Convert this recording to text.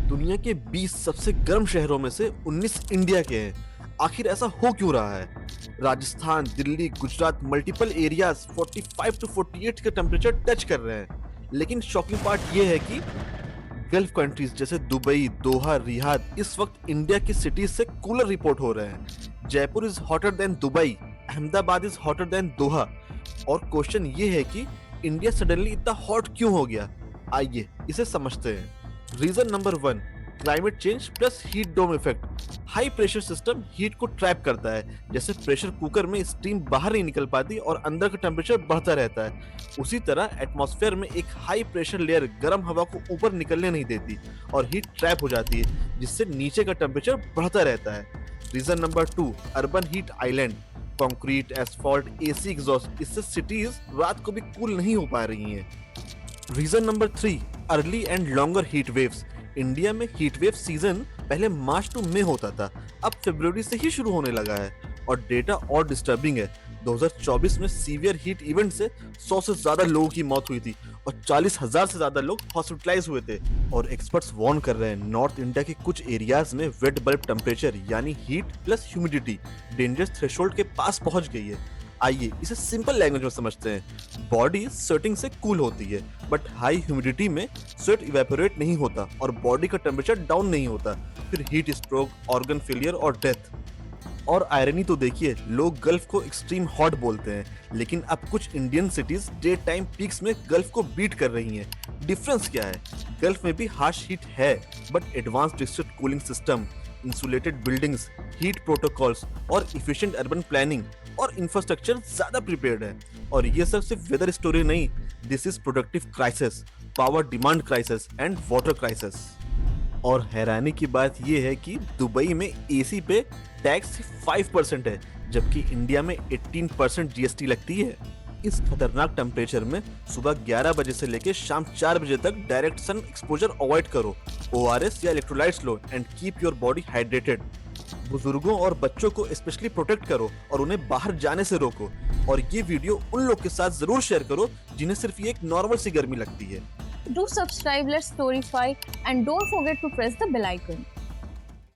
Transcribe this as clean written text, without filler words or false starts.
दुनिया के 20 सबसे गर्म शहरों में से 19 इंडिया के हैं। आखिर ऐसा हो क्यों रहा है? Rajasthan, Delhi, Gujarat multiple areas 45 to 48 का टेम्परेचर टच कर रहे हैं। लेकिन शॉकिंग पार्ट ये है कि गल्फ कंट्रीज जैसे दुबई, दोहा, रियाद इस वक्त इंडिया की सिटीज से कूलर रिपोर्ट हो रहे हैं। Jaipur is hotter than Dubai, Ahmedabad is hotter than Doha. और क्वेश्चन ये है कि इंडिया सडनली इतना हॉट क्यों हो गया? आइए इसे समझते हैं। Reason number 1, climate change plus heat dome effect. High pressure system heat को ट्रैप करता है। जैसे प्रेशर कुकर में स्टीम बाहर नहीं निकल पाती और अंदर का टेम्परेचर बढ़ता रहता है, उसी तरह एटमॉस्फेयर में एक हाई प्रेशर लेयर गर्म हवा को ऊपर निकलने नहीं देती और हीट ट्रैप हो जाती है, जिससे नीचे का टेम्परेचर बढ़ता रहता है। Reason number 2, urban heat island. Concrete, asphalt, AC exhaust, इससे सिटीज रात को भी कूल नहीं हो पा रही हैं। Reason number 3, early and longer heat waves. India में हीट वेव सीजन पहले मार्च टू मई होता था, अब फरवरी से ही शुरू होने लगा है। और डेटा और डिस्टर्बिंग है। 2024 में सीवियर हीट इवेंट से 100 से ज्यादा लोगों की मौत हुई थी और 40,000 से ज्यादा लोग हॉस्पिटलाइज हुए थे। और एक्सपर्ट्स वार्न कर रहे हैं, नॉर्थ इंडिया के कुछ एरियाज में वेट बल्ब टेम्परेचर यानी heat plus humidity dangerous threshold के पास पहुंच गई है। आइए इसे सिंपल लैंग्वेज में समझते हैं। बॉडी स्वेटिंग से कूल होती है, बट हाई ह्यूमिडिटी में स्वेट इवेपोरेट नहीं होता और बॉडी का टेम्परेचर डाउन नहीं होता। फिर हीट स्ट्रोक, ऑर्गन फेलियर और डेथ। और आयरनी तो देखिए, लोग गल्फ को एक्सट्रीम हॉट बोलते हैं, लेकिन अब कुछ Indian cities day time peaks में गल्फ को बीट कर रही हैं। डिफरेंस क्या है? गल्फ में भी हार्श हीट है, but advance district cooling system, insulated buildings, heat protocols और इफिशिएंट अर्बन प्लानिंग और इंफ्रास्ट्रक्चर ज्यादा प्रिपेयर्ड है। और ये सब सिर्फ वेदर स्टोरी नहीं, this is productive crisis, power demand crisis and water crisis. और हैरानी की बात यह है कि दुबई में एसी पे टैक्स सिर्फ 5% है, जबकि इंडिया में 18% जीएसटी लगती है। इस खतरनाक टेम्परेचर में सुबह 11 बजे से लेकर शाम 4 बजे तक डायरेक्ट सन एक्सपोजर अवॉइड करो, ORS या electrolytes low and keep your body hydrated. बुजुर्गों और बच्चों को स्पेशली प्रोटेक्ट करो और उन्हें बाहर जाने से रोको। और ये वीडियो उन लोग के साथ जरूर शेयर करो जिन्हें सिर्फ ये एक नॉर्मल सी गर्मी लगती है। Do subscribe, let's Storify, and don't forget to press the bell icon.